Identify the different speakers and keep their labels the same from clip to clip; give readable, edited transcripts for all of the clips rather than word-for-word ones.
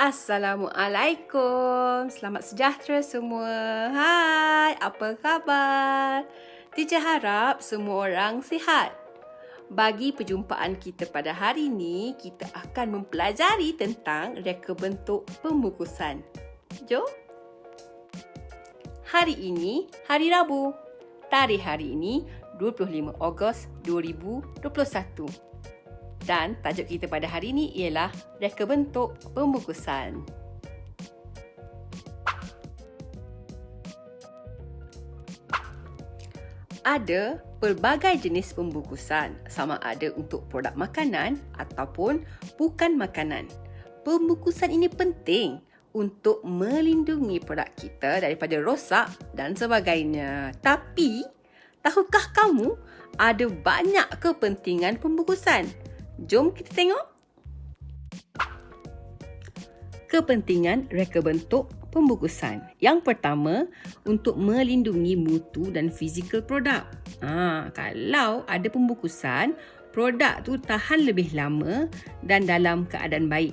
Speaker 1: Assalamualaikum. Selamat sejahtera semua. Hai, apa khabar? Teacher harap semua orang sihat. Bagi perjumpaan kita pada hari ini, kita akan mempelajari tentang reka bentuk pembungkusan. Jom. Hari ini, hari Rabu. Tarikh hari ini, 25 Ogos 2021. Dan tajuk kita pada hari ini ialah reka bentuk pembungkusan. Ada pelbagai jenis pembungkusan, sama ada untuk produk makanan ataupun bukan makanan. Pembungkusan ini penting untuk melindungi produk kita daripada rosak dan sebagainya. Tapi, tahukah kamu ada banyak kepentingan pembungkusan? Jom kita tengok. Kepentingan reka bentuk pembungkusan. Yang pertama, untuk melindungi mutu dan fizikal produk. Kalau ada pembungkusan, produk tu tahan lebih lama dan dalam keadaan baik.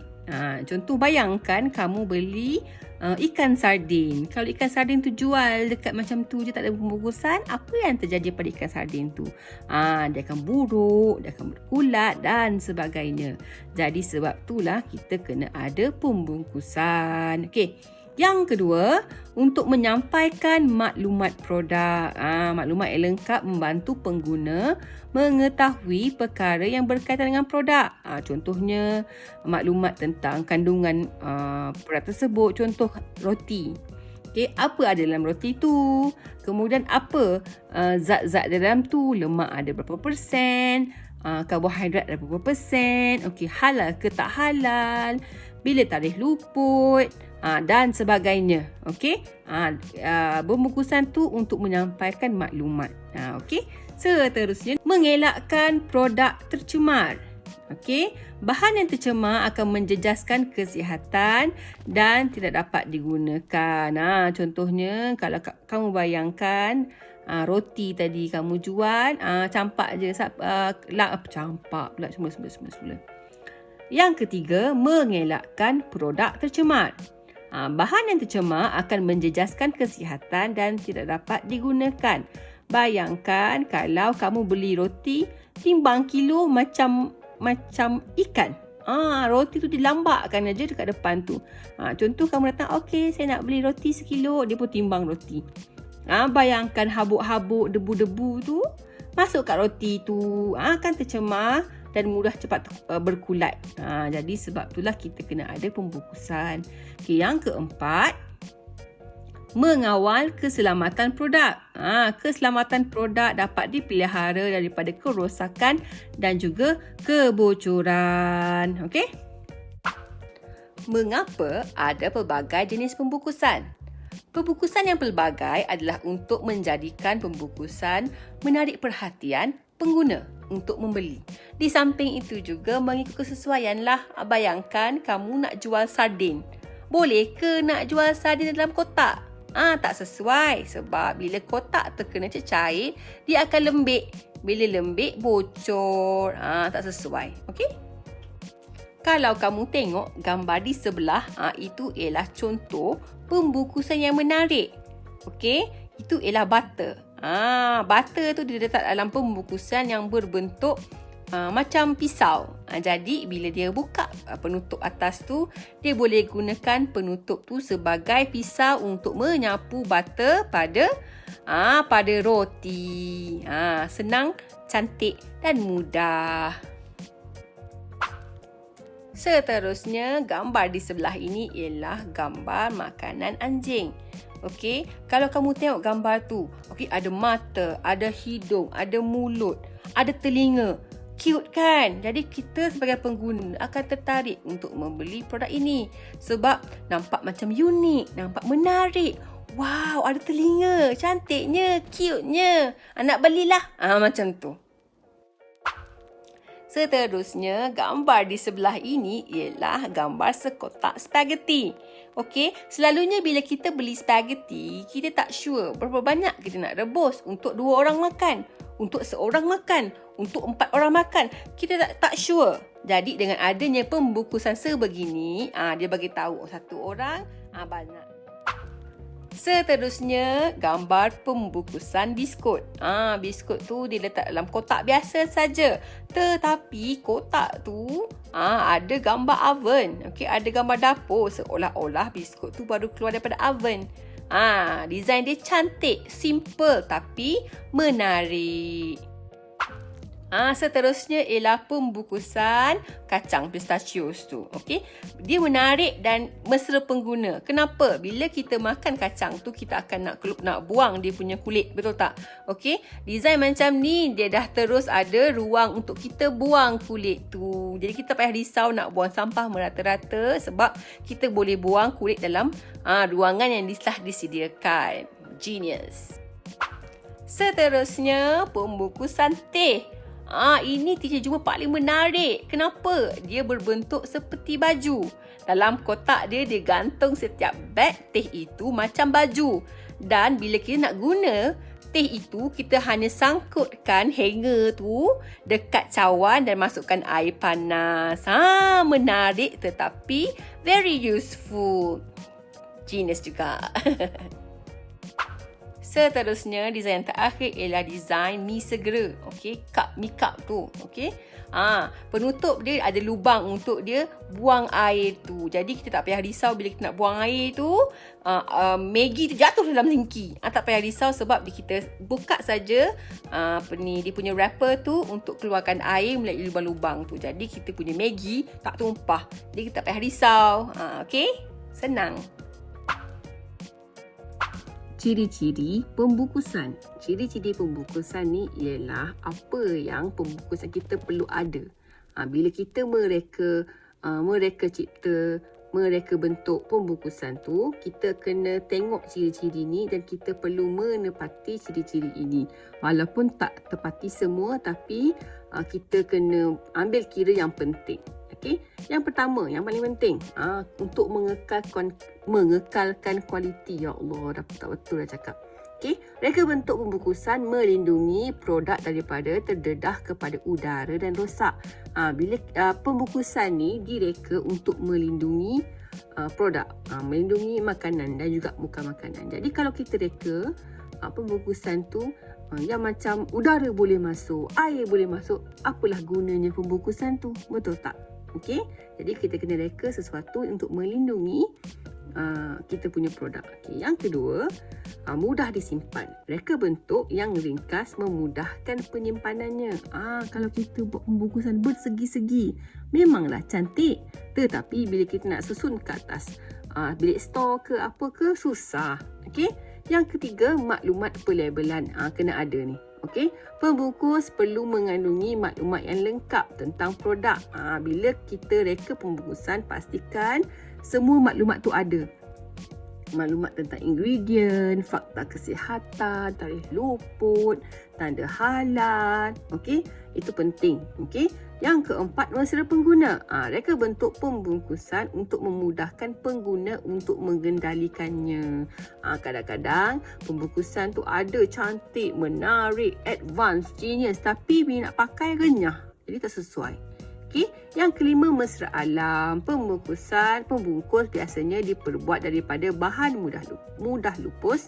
Speaker 1: Contoh, bayangkan kamu beli ikan sardin. Kalau ikan sardin tu jual dekat macam tu je, tak ada pembungkusan, apa yang terjadi pada ikan sardin tu? Dia akan buruk, dia akan berkulat dan sebagainya. Jadi sebab itulah kita kena ada pembungkusan. Okey. Yang kedua, untuk menyampaikan maklumat produk. Maklumat yang lengkap membantu pengguna mengetahui perkara yang berkaitan dengan produk. Contohnya, maklumat tentang kandungan produk tersebut. Contoh, roti. Okay, apa ada dalam roti tu? Kemudian apa zat-zat dalam tu? Lemak ada berapa persen? Karbohidrat ada berapa persen? Okay, halal ke tak halal? Bila tarikh luput? Dan sebagainya. Okey. Pembungkusan tu untuk menyampaikan maklumat. Okey. Seterusnya, mengelakkan produk tercemar. Okey. Bahan yang tercemar akan menjejaskan kesihatan dan tidak dapat digunakan. Contohnya, kalau kamu bayangkan roti tadi kamu jual, campak je. Campak pula. Semula. Yang ketiga, mengelakkan produk tercemar. Bahan yang tercemar akan menjejaskan kesihatan dan tidak dapat digunakan. Bayangkan kalau kamu beli roti, timbang kilo macam ikan. Roti tu dilambakkan aja dekat depan tu. Contoh, kamu datang, okey, saya nak beli roti 1 kilo, dia pun timbang roti. Bayangkan habuk-habuk, debu-debu tu masuk kat roti tu, akan tercemar dan mudah cepat berkulat. Jadi sebab itulah kita kena ada pembungkusan. Okay, yang keempat, mengawal keselamatan produk. Keselamatan produk dapat dipelihara daripada kerosakan dan juga kebocoran. Okey? Mengapa ada pelbagai jenis pembungkusan? Pembungkusan yang pelbagai adalah untuk menjadikan pembungkusan menarik perhatian pengguna untuk membeli. Di samping itu juga mengikut kesesuaian lah. Bayangkan kamu nak jual sardin. Boleh ke nak jual sardin dalam kotak? Tak sesuai. Sebab bila kotak terkena cecair, dia akan lembik. Bila lembik, bocor. Tak sesuai. Okey? Kalau kamu tengok gambar di sebelah, itu ialah contoh pembungkusan yang menarik. Okey? Itu ialah butter. Butter tu diletak dalam pembungkusan yang berbentuk macam pisau. Jadi bila dia buka penutup atas tu, dia boleh gunakan penutup tu sebagai pisau untuk menyapu butter pada roti. Senang, cantik dan mudah. Seterusnya, gambar di sebelah ini ialah gambar makanan anjing. Okey, kalau kamu tengok gambar tu, okey, ada mata, ada hidung, ada mulut, ada telinga. Cute kan? Jadi kita sebagai pengguna akan tertarik untuk membeli produk ini sebab nampak macam unik, nampak menarik. Wow, ada telinga, cantiknya, cute-nya. Nak belilah. Macam tu. Seterusnya, gambar di sebelah ini ialah gambar sekotak spaghetti. Okey, selalunya bila kita beli spaghetti, kita tak sure berapa banyak kita nak rebus untuk 2 orang makan, untuk seorang makan, untuk 4 orang makan. Kita tak sure. Jadi dengan adanya pembungkusan sebegini, dia bagi tahu satu orang banyak. Seterusnya, gambar pembungkusan biskut. Biskut tu diletak dalam kotak biasa saja. Tetapi kotak tu ada gambar oven. Okey, ada gambar dapur seolah-olah biskut tu baru keluar daripada oven. Design dia cantik, simple tapi menarik. Seterusnya ialah pembungkusan kacang pistachios tu. Okey. Dia menarik dan mesra pengguna. Kenapa? Bila kita makan kacang tu, kita akan nak buang dia punya kulit. Betul tak? Okey. Design macam ni, dia dah terus ada ruang untuk kita buang kulit tu. Jadi kita payah risau nak buang sampah merata-rata sebab kita boleh buang kulit dalam ruangan yang telah disediakan. Genius. Seterusnya, pembungkusan teh. Ini teacher jumpa paling menarik. Kenapa? Dia berbentuk seperti baju. Dalam kotak dia gantung setiap beg teh itu macam baju. Dan bila kita nak guna teh itu, kita hanya sangkutkan hanger tu dekat cawan dan masukkan air panas. Menarik tetapi very useful. Genius juga. Seterusnya, design terakhir ialah design mi segera. Okey, mi cup tu. Okey. Penutup dia ada lubang untuk dia buang air tu. Jadi kita tak payah risau bila kita nak buang air tu, Maggi tu jatuh dalam sinki. Tak payah risau sebab kita buka saja dia punya wrapper tu untuk keluarkan air melalui lubang-lubang tu. Jadi kita punya Maggi tak tumpah. Jadi kita tak payah risau. Okey? Senang. Ciri-ciri pembungkusan. Ciri-ciri pembungkusan ni ialah apa yang pembungkusan kita perlu ada. Bila kita mereka bentuk pembungkusan tu, kita kena tengok ciri-ciri ni dan kita perlu menepati ciri-ciri ini. Walaupun tak tepati semua, tapi kita kena ambil kira yang penting. Okay. Yang pertama, yang paling penting, untuk mengekalkan kualiti. Ya Allah, dah tak betul dah cakap. Okay. Reka bentuk pembungkusan melindungi produk daripada terdedah kepada udara dan rosak. Bila pembungkusan ni direka untuk melindungi produk, melindungi makanan dan juga muka makanan. Jadi kalau kita reka pembungkusan tu yang macam udara boleh masuk, air boleh masuk, apalah gunanya pembungkusan tu? Betul tak? Okey, jadi kita kena reka sesuatu untuk melindungi kita punya produk. Okay. Yang kedua, mudah disimpan. Reka bentuk yang ringkas memudahkan penyimpanannya. Kalau kita buat pembungkusan bersegi-segi, memanglah cantik. Tetapi bila kita nak susun ke atas bilik store ke apa ke, susah. Okey. Yang ketiga, maklumat pelabelan kena ada ni. Okey, pembungkus perlu mengandungi maklumat yang lengkap tentang produk. Bila kita reka pembungkusan, pastikan semua maklumat tu ada. Maklumat tentang ingredient, fakta kesihatan, tarikh luput, tanda halal. Okey, itu penting. Okey. Yang keempat, mesra pengguna. Reka bentuk pembungkusan untuk memudahkan pengguna untuk mengendalikannya. Kadang-kadang pembungkusan tu ada cantik, menarik, advance, genius, tapi bila nak pakai renyah. Jadi tak sesuai. Okay. Yang kelima, mesra alam. Pembungkus biasanya diperbuat daripada bahan mudah lupus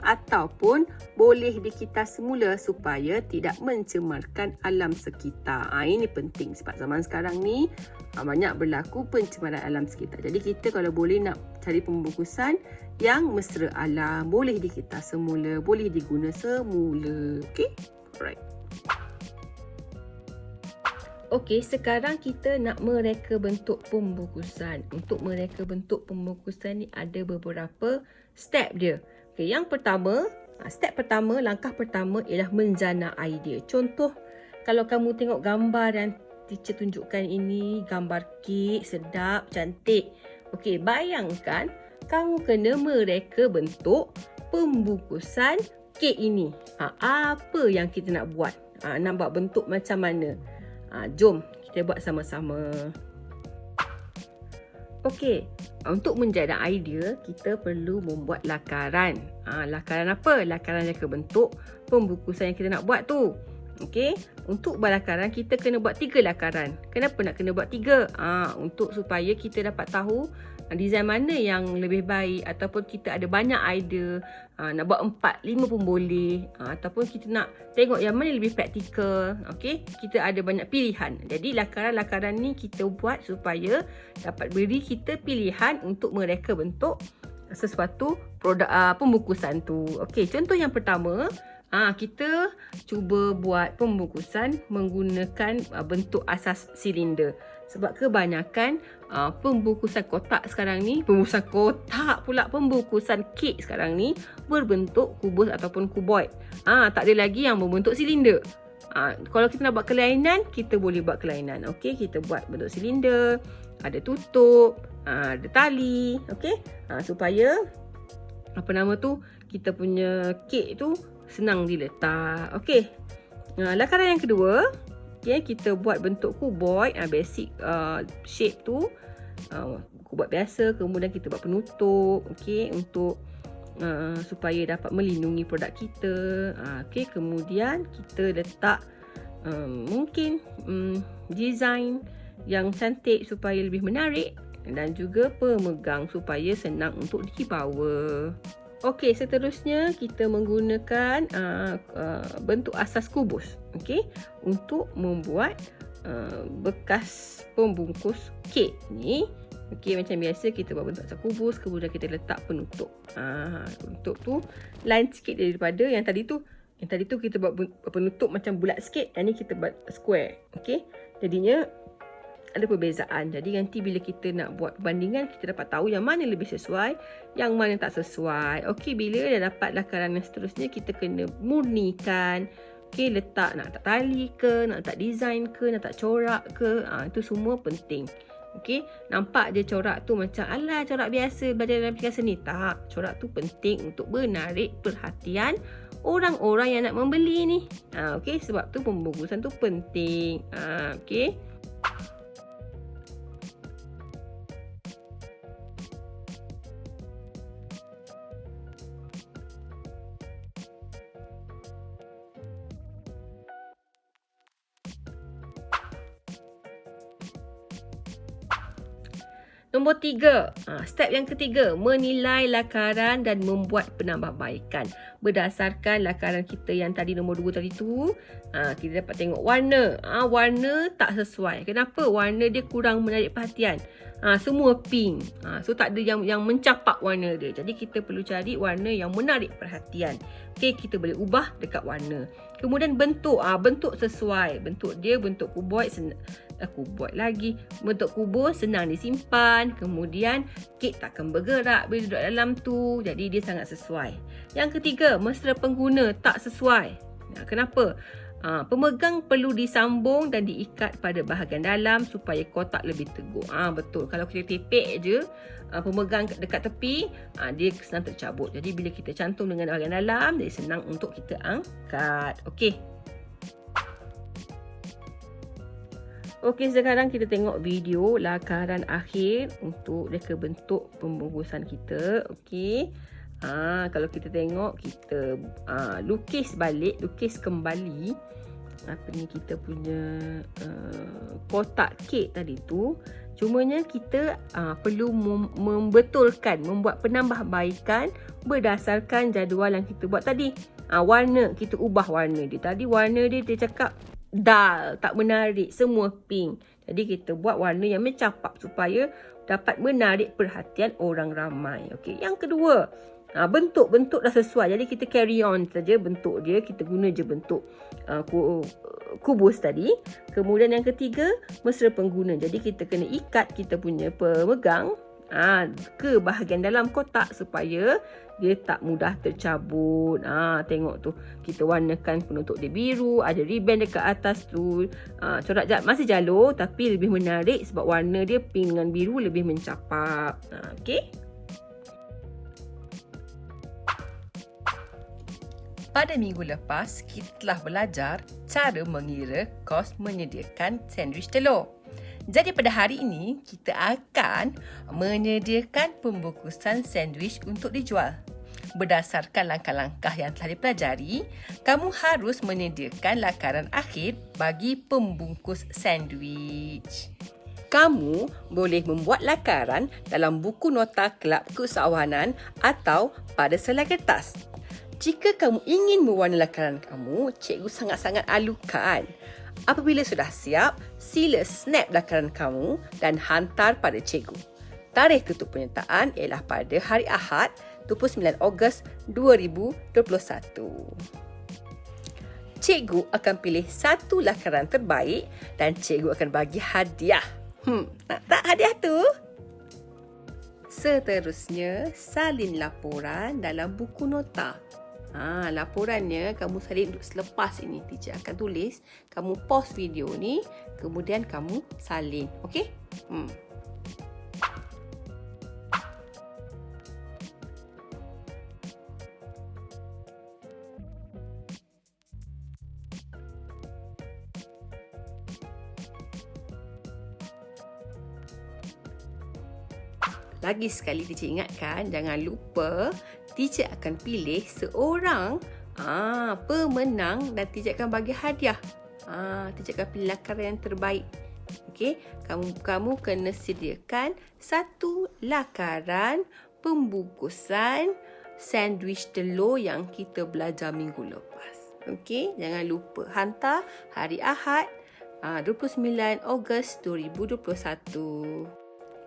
Speaker 1: ataupun boleh dikitas semula supaya tidak mencemarkan alam sekitar. Ini penting sebab zaman sekarang ni banyak berlaku pencemaran alam sekitar. Jadi kita kalau boleh nak cari pembungkusan yang mesra alam, boleh dikitas semula, boleh diguna semula. Okay? Alright. Okey, sekarang kita nak mereka bentuk pembungkusan. Untuk mereka bentuk pembungkusan ni ada beberapa step dia. Okey, yang pertama, langkah pertama ialah menjana idea. Contoh, kalau kamu tengok gambar yang teacher tunjukkan ini, gambar kek sedap, cantik. Okey, bayangkan kamu kena mereka bentuk pembungkusan kek ini. Apa yang kita nak buat? Nak buat bentuk macam mana? Jom kita buat sama-sama. Okey, untuk menjana idea, kita perlu membuat lakaran. Lakaran apa? Lakaran reka bentuk pembungkusan yang kita nak buat tu. Okey, untuk buat lakaran kita kena buat 3 lakaran. Kenapa nak kena buat 3? Untuk supaya kita dapat tahu design mana yang lebih baik, ataupun kita ada banyak idea, nak buat 4, 5 pun boleh, ataupun kita nak tengok yang mana lebih praktikal. Okey, kita ada banyak pilihan. Jadi lakaran-lakaran ni kita buat supaya dapat beri kita pilihan untuk mereka bentuk sesuatu produk pembungkusan tu. Okey, contoh yang pertama, kita cuba buat pembungkusan menggunakan bentuk asas silinder. Sebab kebanyakan pembungkusan kotak sekarang ni, pembungkusan kek sekarang ni berbentuk kubus ataupun kuboid. Tak ada lagi yang berbentuk silinder. Kalau kita nak buat kelainan, kita boleh buat kelainan. Okey, kita buat bentuk silinder, ada tutup, ada tali, okey, supaya kita punya kek tu senang diletak. Okey, lakaran yang kedua, kita buat bentuk kuboid, basic shape tu, kuboid biasa. Kemudian kita buat penutup, okey, untuk supaya dapat melindungi produk kita. Okey, kemudian kita letak mungkin design yang cantik supaya lebih menarik, dan juga pemegang supaya senang untuk dibawa. Okey, seterusnya kita menggunakan bentuk asas kubus, okey, untuk membuat bekas pembungkus kek ni. Okey, macam biasa kita buat bentuk asas kubus, kemudian kita letak penutup. Penutup tu lain sikit daripada yang tadi tu. Yang tadi tu kita buat penutup macam bulat sikit, yang ni kita buat square. Okey, jadinya ada perbezaan. Jadi nanti bila kita nak buat perbandingan, kita dapat tahu yang mana lebih sesuai, yang mana tak sesuai. Okey, bila dah dapat lakaran yang seterusnya, kita kena murnikan. Okey, letak nak tak tali ke, nak tak design ke, nak tak corak ke, itu semua penting. Okey, nampak je corak tu macam alah corak biasa belajar dalam aplikasi ni. Tak, corak tu penting untuk menarik perhatian orang-orang yang nak membeli ni. Okey, sebab tu pembungkusan tu penting. Okey. Nombor 3, step yang ketiga, menilai lakaran dan membuat penambahbaikan. Berdasarkan lakaran kita yang tadi nombor 2 tadi tu, kita dapat tengok warna. Warna tak sesuai. Kenapa? Warna dia kurang menarik perhatian. Semua pink. So tak ada yang mencapak warna dia. Jadi kita perlu cari warna yang menarik perhatian. Okey, kita boleh ubah dekat warna. Kemudian bentuk, bentuk sesuai. Bentuk dia bentuk kuboid, bentuk kubus senang disimpan. Kemudian kek takkan bergerak bila duduk dalam tu. Jadi dia sangat sesuai. Yang ketiga, mesra pengguna tak sesuai. Kenapa? Pemegang perlu disambung dan diikat pada bahagian dalam supaya kotak lebih teguh. Betul. Kalau kita tepek je pemegang dekat tepi, dia senang tercabut. Jadi bila kita cantum dengan bahagian dalam, dia senang untuk kita angkat. Okey. Okey, sekarang kita tengok video lakaran akhir untuk reka bentuk pembungkusan kita. Okey. Kalau kita tengok, kita lukis kembali kita punya kotak kek tadi tu. Cumanya kita perlu membetulkan, membuat penambahbaikan berdasarkan jadual yang kita buat tadi. Warna, kita ubah warna dia. Tadi warna dia cakap dull, tak menarik, semua pink. Jadi kita buat warna yang mencapak supaya dapat menarik perhatian orang ramai. Okey, yang kedua, bentuk dah sesuai. Jadi kita carry on saja bentuk dia, kita guna je bentuk kubus tadi. Kemudian yang ketiga, mesra pengguna. Jadi kita kena ikat kita punya pemegang ke bahagian dalam kotak supaya dia tak mudah tercabut. Tengok tu, kita warnakan penutup dia biru, ada ribbon dekat atas tu. Corak masih jalur tapi lebih menarik sebab warna dia pink dengan biru lebih mencapak. Okey. Pada minggu lepas, kita telah belajar cara mengira kos menyediakan sandwich telur. Jadi pada hari ini, kita akan menyediakan pembungkusan sandwich untuk dijual. Berdasarkan langkah-langkah yang telah dipelajari, kamu harus menyediakan lakaran akhir bagi pembungkus sandwich. Kamu boleh membuat lakaran dalam buku nota kelab keusahawanan atau pada selai kertas. Jika kamu ingin mewarna lakaran kamu, cikgu sangat-sangat alukan. Apabila sudah siap, sila snap lakaran kamu dan hantar pada cikgu. Tarikh tutup penyertaan ialah pada hari Ahad, 29 Ogos 2021. Cikgu akan pilih satu lakaran terbaik dan cikgu akan bagi hadiah. Nak tak hadiah tu? Seterusnya, salin laporan dalam buku nota. Laporannya kamu salin selepas ini. Teacher akan tulis, kamu pause video ni, kemudian kamu salin. Okey? Lagi sekali teacher ingatkan, jangan lupa teacher akan pilih seorang pemenang dan teacher akan bagi hadiah. Teacher akan pilih lakaran yang terbaik. Okey, kamu kena sediakan satu lakaran pembungkusan sandwich telur yang kita belajar minggu lepas. Okey, jangan lupa hantar hari Ahad 29 Ogos 2021.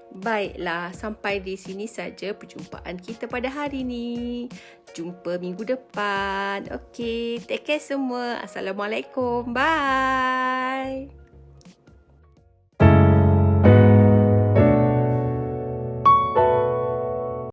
Speaker 1: Baiklah, sampai di sini saja perjumpaan kita pada hari ini. Jumpa minggu depan. Okey, take care semua. Assalamualaikum. Bye.